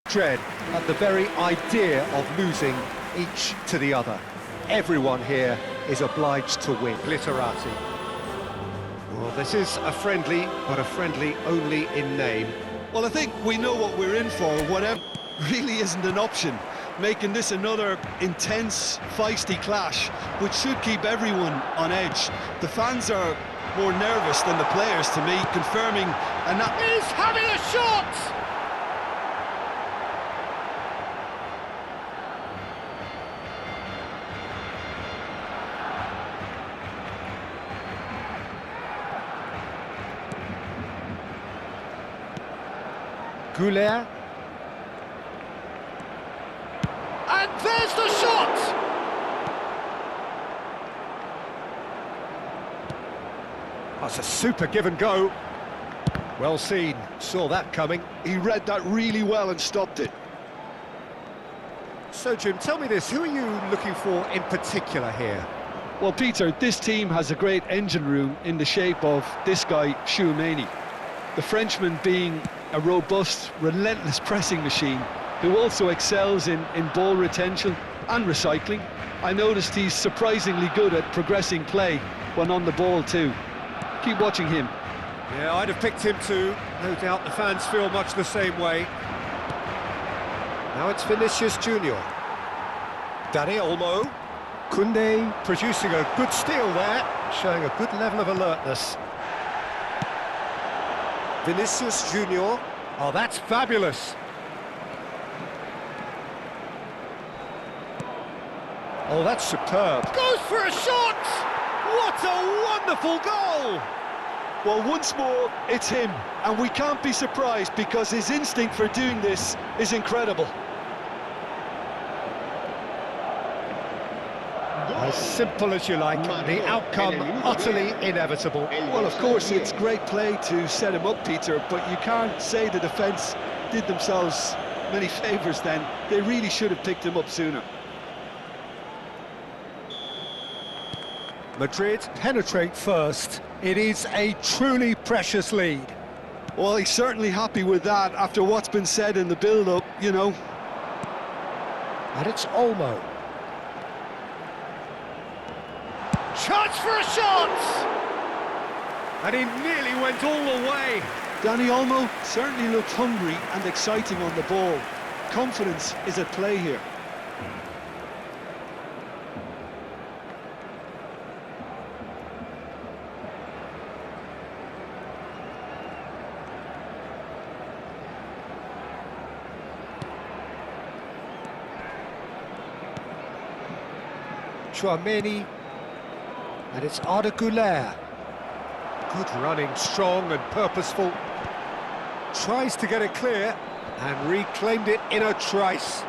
Dread at the very idea of losing each to the other. Everyone here is obliged to win. Glitterati. Well, this is a friendly, but a friendly only in name. Well, I think we know what we're in for. Whatever really isn't an option, making this another intense, feisty clash, which should keep everyone on edge. The fans are more nervous than the players, to me, confirming, and that is having a shot! Goulet. And there's the shot! That's a super give and go. Well seen, saw that coming. He read that really well and stopped it. So, Jim, tell me this, who are you looking for in particular here? Well, Peter, this team has a great engine room in the shape of this guy, Tchouaméni. The Frenchman being a robust, relentless pressing machine who also excels in ball retention and recycling. I noticed he's surprisingly good at progressing play when on the ball too. Keep watching him. Yeah, I'd have picked him too. No doubt the fans feel much the same way. Now it's Vinicius Junior. Dani Olmo. Koundé producing a good steal there, showing a good level of alertness. Vinicius Junior. Oh, that's fabulous. Oh, that's superb. Goes for a shot! What a wonderful goal! Well, once more, it's him, and we can't be surprised because his instinct for doing this is incredible. As simple as you like, the outcome utterly inevitable. Well, of course, it's great play to set him up, Peter, but you can't say the defence did themselves many favours then. They really should have picked him up sooner. Madrid penetrate first. It is a truly precious lead. Well, he's certainly happy with that after what's been said in the build-up, you know. And it's Olmo. Chance for a shot! And he nearly went all the way. Dani Olmo certainly looked hungry and exciting on the ball. Confidence is at play here. Tchouaméni. And it's Arda Güler. Good running, strong and purposeful. Tries to get it clear and reclaimed it in a trice.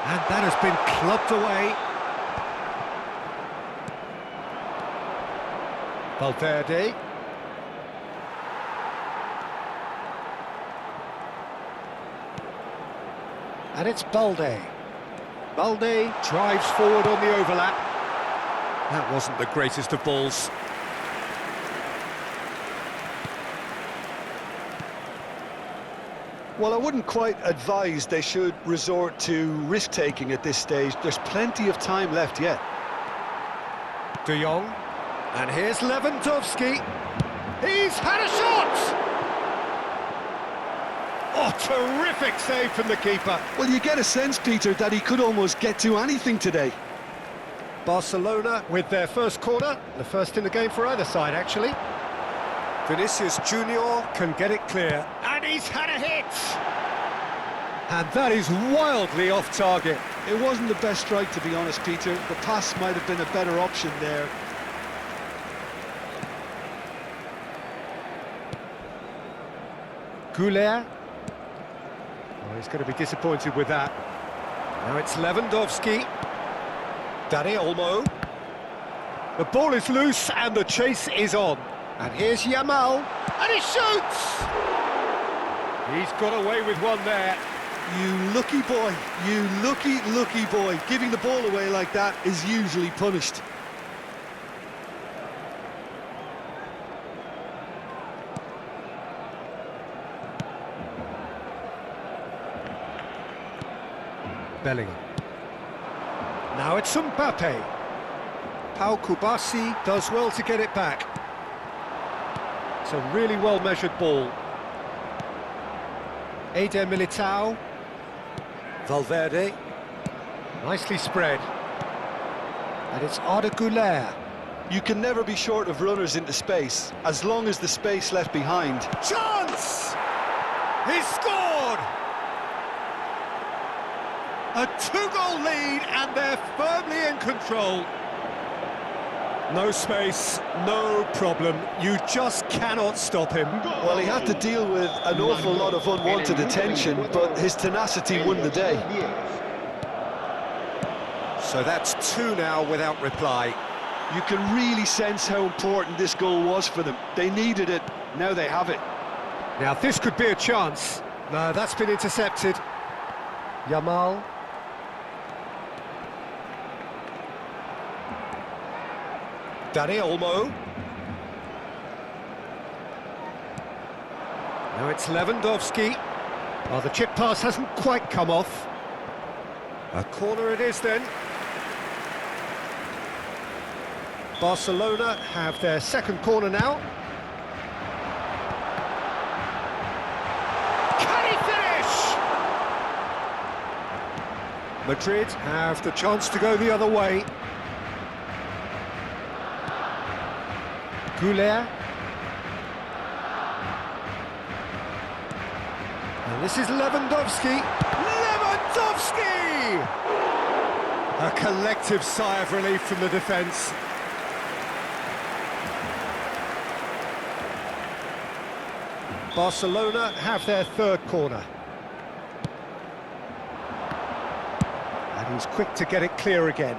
And that has been clubbed away. Valverde. And it's Balde. Balde drives forward on the overlap. That wasn't the greatest of balls. Well, I wouldn't quite advise they should resort to risk-taking at this stage. There's plenty of time left yet. De Jong. And here's Lewandowski. He's had a shot! Oh, terrific save from the keeper. Well, you get a sense, Peter, that he could almost get to anything today. Barcelona with their first corner, the first in the game for either side, actually. Vinicius Junior can get it clear, and he's had a hit! And that is wildly off target. It wasn't the best strike, to be honest, Peter. The pass might have been a better option there. Goulet. Oh, he's going to be disappointed with that. Now it's Lewandowski. Dani Olmo. The ball is loose and the chase is on. And here's Yamal. And he shoots! He's got away with one there. You lucky boy, you lucky boy. Giving the ball away like that is usually punished. Bellingham. Now it's Mbappe. Pau Kubasi does well to get it back. It's a really well-measured ball. Eder Militao. Valverde. Nicely spread. And it's Arda Güler. You can never be short of runners into space, as long as the space left behind. Chance! He's scored! A two-goal lead, and they're firmly in control. No space, no problem. You just cannot stop him. Well, he had to deal with an awful lot of unwanted attention, but his tenacity won the day. So that's two now without reply. You can really sense how important this goal was for them. They needed it, now they have it. Now this could be a chance. No, that's been intercepted. Yamal. Dani Olmo. Now it's Lewandowski. Oh, the chip pass hasn't quite come off. A corner it is then. Barcelona have their second corner now. Can he finish? Madrid have the chance to go the other way. Güler. And this is Lewandowski. Lewandowski! A collective sigh of relief from the defence. Barcelona have their third corner. And he's quick to get it clear again.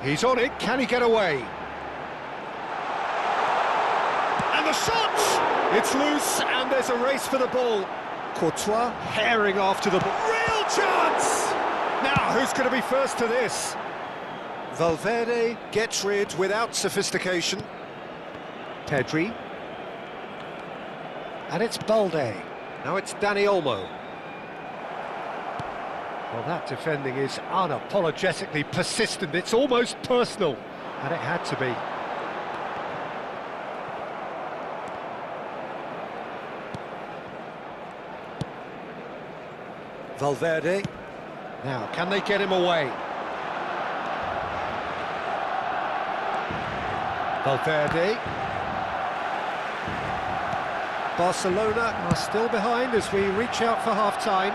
He's on it, can he get away? And the shot! It's loose, and there's a race for the ball. Courtois herring after the ball. Real chance! Now, who's going to be first to this? Valverde gets rid without sophistication. Pedri. And it's Balde. Now it's Dani Olmo. Well, that defending is unapologetically persistent. It's almost personal. And it had to be. Valverde. Now, can they get him away? Valverde. Barcelona are still behind as we reach out for half-time.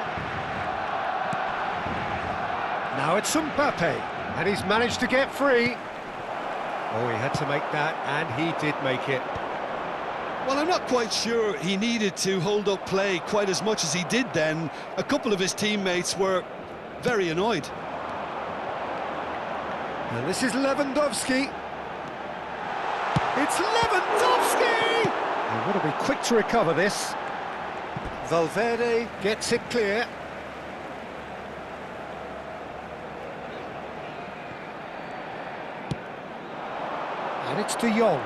Now it's Mbappe, and he's managed to get free. Oh, he had to make that, and he did make it. Well, I'm not quite sure he needed to hold up play quite as much as he did then. A couple of his teammates were very annoyed. And this is Lewandowski. It's Lewandowski! He would have been quick to recover this. Valverde gets it clear. And it's De Jong.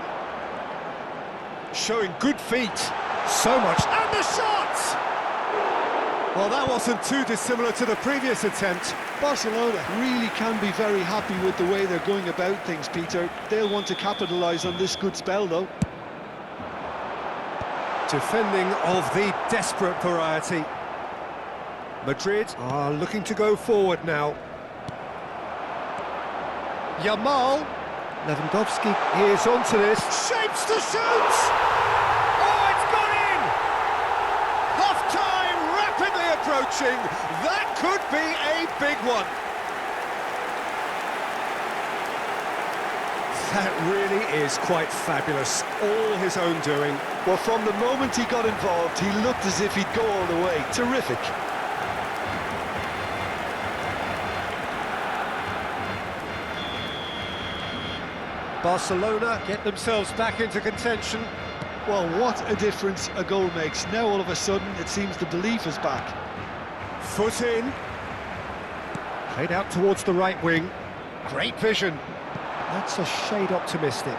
Showing good feet. So much. And the shot! Well, that wasn't too dissimilar to the previous attempt. Barcelona really can be very happy with the way they're going about things, Peter. They'll want to capitalise on this good spell, though. Defending of the desperate variety. Madrid are looking to go forward now. Yamal. Lewandowski is onto this. Shapes to shoot! Oh, it's gone in! Half-time rapidly approaching. That could be a big one. That really is quite fabulous. All his own doing. Well, from the moment he got involved, he looked as if he'd go all the way. Terrific. Barcelona get themselves back into contention. Well, what a difference a goal makes. Now, all of a sudden, it seems the belief is back. Foot in. Played out towards the right wing. Great vision. That's a shade optimistic.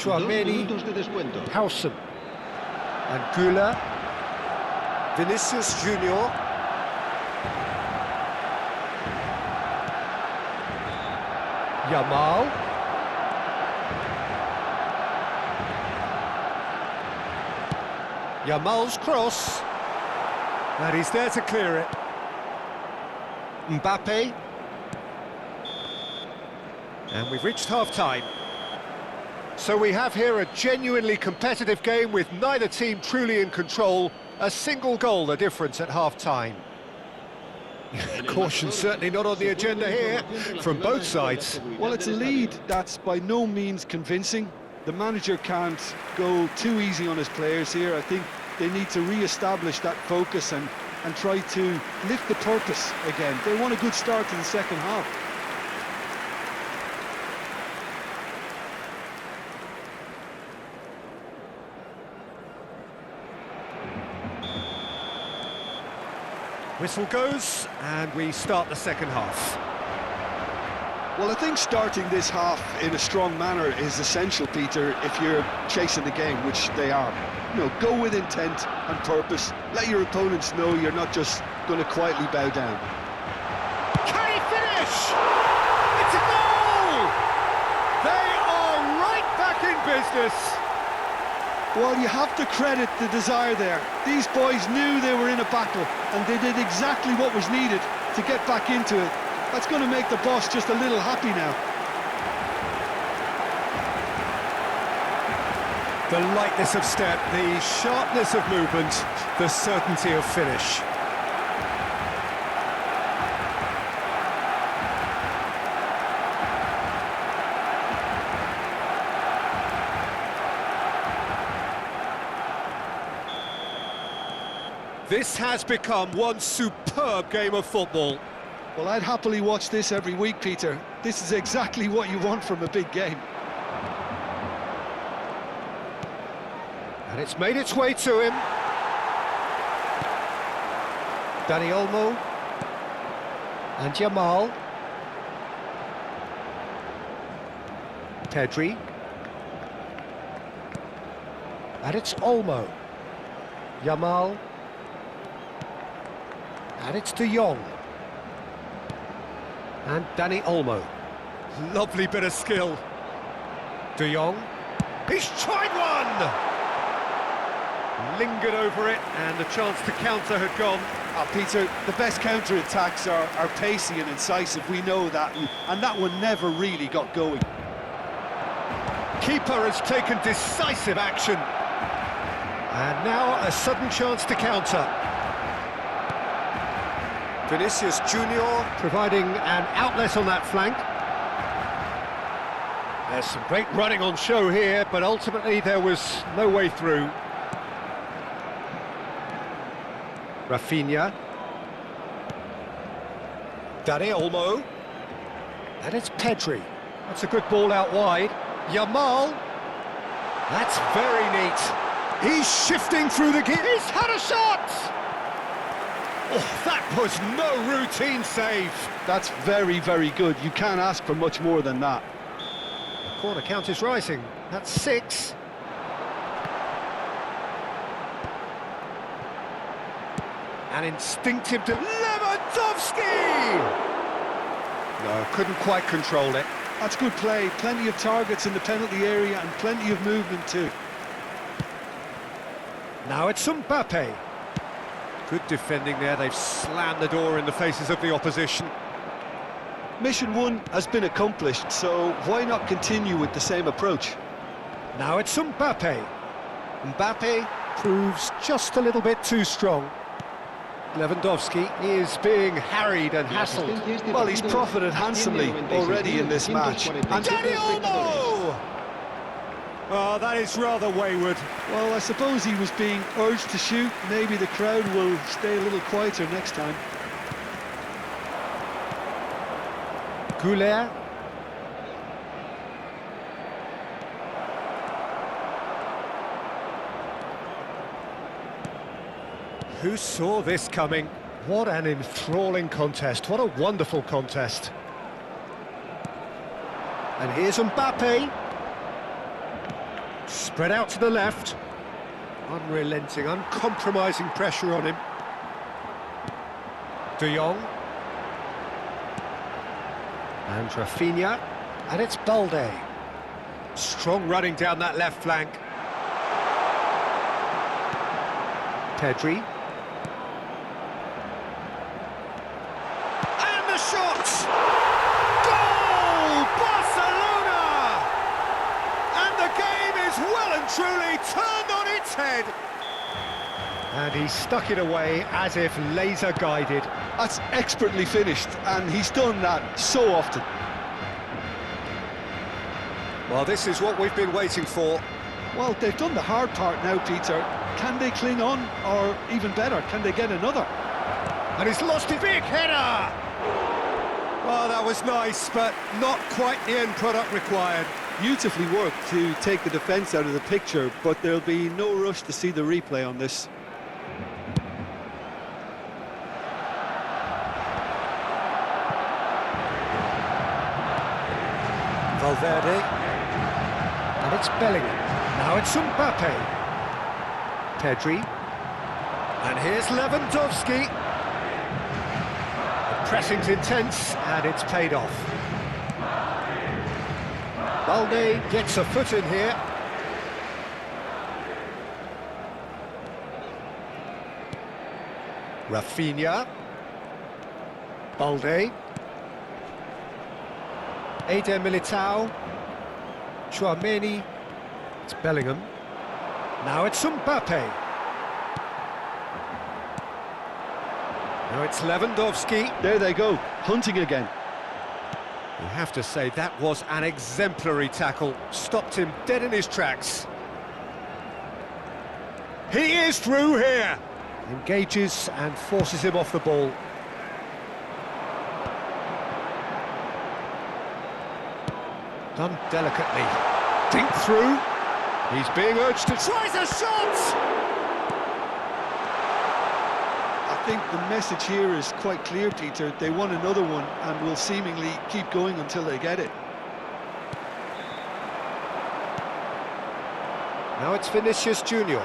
Chouameni, Howson, and Güler, Vinicius Junior, Yamal, Yamal's cross, and he's there to clear it. Mbappe, and we've reached half-time. So we have here a genuinely competitive game with neither team truly in control. A single goal the difference at half-time. Caution certainly not on the agenda here from both sides. Well, it's a lead that's by no means convincing. The manager can't go too easy on his players here. I think they need to re-establish that focus and try to lift the purpose again. They want a good start to the second half. Whistle goes, and we start the second half. Well, I think starting this half in a strong manner is essential, Peter, if you're chasing the game, which they are. You know, go with intent and purpose. Let your opponents know you're not just going to quietly bow down. Can he finish? It's a goal! They are right back in business. Well, you have to credit the desire there. These boys knew they were in a battle, and they did exactly what was needed to get back into it. That's going to make the boss just a little happy now. The lightness of step, the sharpness of movement, the certainty of finish. This has become one superb game of football. Well, I'd happily watch this every week, Peter. This is exactly what you want from a big game. And it's made its way to him. Dani Olmo. And Yamal. Pedri. And it's Olmo. Yamal. And it's De Jong. And Dani Olmo. Lovely bit of skill. De Jong. He's tried one! Lingered over it, and the chance to counter had gone. Peter, the best counter-attacks are pacey and incisive, we know that, and that one never really got going. Keeper has taken decisive action. And now a sudden chance to counter. Vinicius Junior providing an outlet on that flank. There's some great running on show here, but ultimately there was no way through. Rafinha. Dani Olmo. And it's Pedri. That's a good ball out wide. Yamal. That's very neat. He's shifting through the gear. He's had a shot! Oh, that was no routine save. That's very, very good. You can't ask for much more than that. The corner count is rising. That's 6. An instinctive Lewandowski! No, couldn't quite control it. That's good play. Plenty of targets in the penalty area and plenty of movement too. Now it's Mbappe. Good defending there. They've slammed the door in the faces of the opposition. Mission 1 has been accomplished, so why not continue with the same approach? Now it's Mbappe. Mbappe proves just a little bit too strong. Lewandowski is being harried and hassled. Well, he's profited handsomely already in this match. And Dani Olmo! Oh, that is rather wayward. well, I suppose he was being urged to shoot. Maybe the crowd will stay a little quieter next time. Güler. Who saw this coming? What an enthralling contest. What a wonderful contest. And here's Mbappe. Spread out to the left. Unrelenting, uncompromising pressure on him. De Jong. And Rafinha. And it's Balde. Strong running down that left flank. Pedri. And the shot! Goal! Barcelona! And the game is well and truly turned on its head. And he stuck it away as if laser guided. That's expertly finished, and he's done that so often. Well, this is what we've been waiting for. Well, they've done the hard part now, Peter. Can they cling on, or even better, can they get another? And he's lost his big header! Well, that was nice, but not quite the end product required. Beautifully worked to take the defence out of the picture, but there'll be no rush to see the replay on this. Valverde. And it's Bellingham. Now it's Mbappe. Pedri. And here's Lewandowski. The pressing's intense, and it's paid off. Balde gets a foot in here. Rafinha. Balde. Eder Militao. Chouameni. It's Bellingham. Now it's Mbappe. Now it's Lewandowski. There they go, hunting again. You have to say that was an exemplary tackle. Stopped him dead in his tracks. He is through here. Engages and forces him off the ball. Done delicately. Dink through. He's being urged to tries a shot! I think the message here is quite clear, Peter. They want another one and will seemingly keep going until they get it. Now it's Vinicius Junior.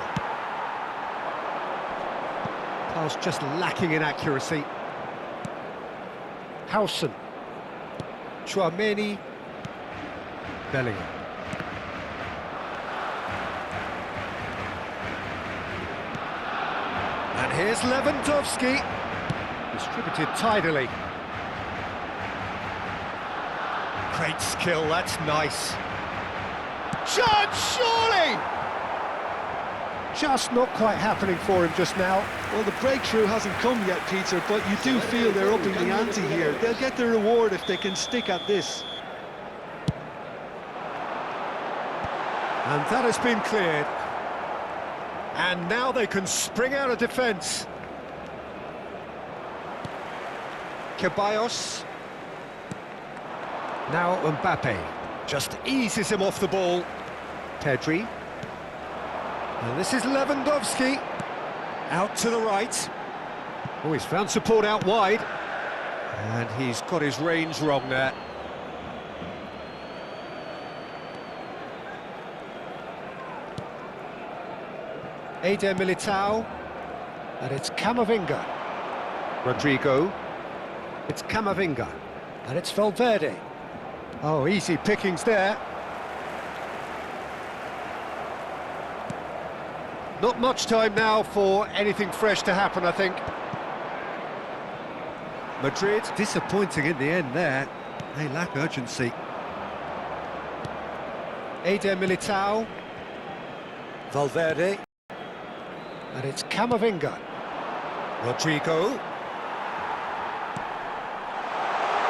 Pass just lacking in accuracy. Howson. Chouameni. Bellingham. And here's Lewandowski. Distributed tidily. Great skill, that's nice. Shot, surely! Just not quite happening for him just now. Well, the breakthrough hasn't come yet, Peter, but you do feel they're upping the ante here. They'll get their reward if they can stick at this. And that has been cleared. And now they can spring out of defence. Ceballos. Now Mbappe. Just eases him off the ball. Pedri. And this is Lewandowski. Out to the right. Oh, he's found support out wide. And he's got his range wrong there. Eder Militao, and it's Camavinga. Rodrigo, it's Camavinga, and it's Valverde. Oh, easy pickings there. Not much time now for anything fresh to happen, I think. Madrid, disappointing in the end there. They lack urgency. Eder Militao, Valverde. And it's Camavinga. Rodrigo.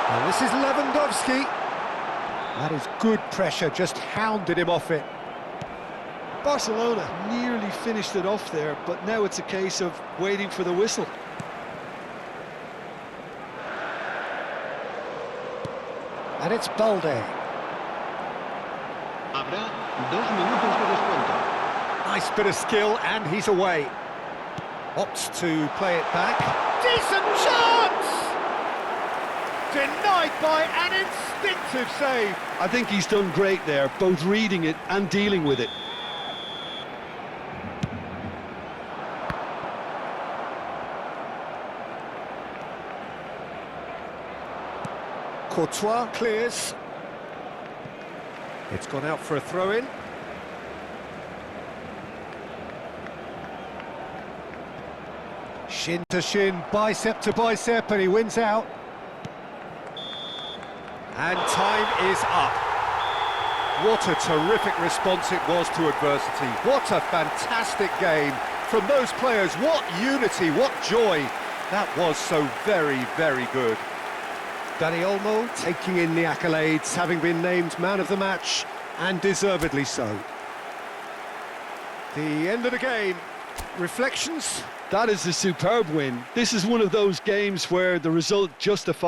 And this is Lewandowski. That is good pressure, just hounded him off it. Barcelona nearly finished it off there, but now it's a case of waiting for the whistle. And it's Balde. Habrá 2 minutos de descuento. Nice bit of skill, and he's away. Opts to play it back. Decent chance! Denied by an instinctive save. I think he's done great there, both reading it and dealing with it. Courtois clears. It's gone out for a throw-in. Shin to shin, bicep to bicep, and he wins out. And time is up. What a terrific response it was to adversity. What a fantastic game from those players. What unity, what joy. That was so very, very good. Dani Olmo taking in the accolades, having been named man of the match, and deservedly so. The end of the game. Reflections? That is a superb win. This is one of those games where the result justifies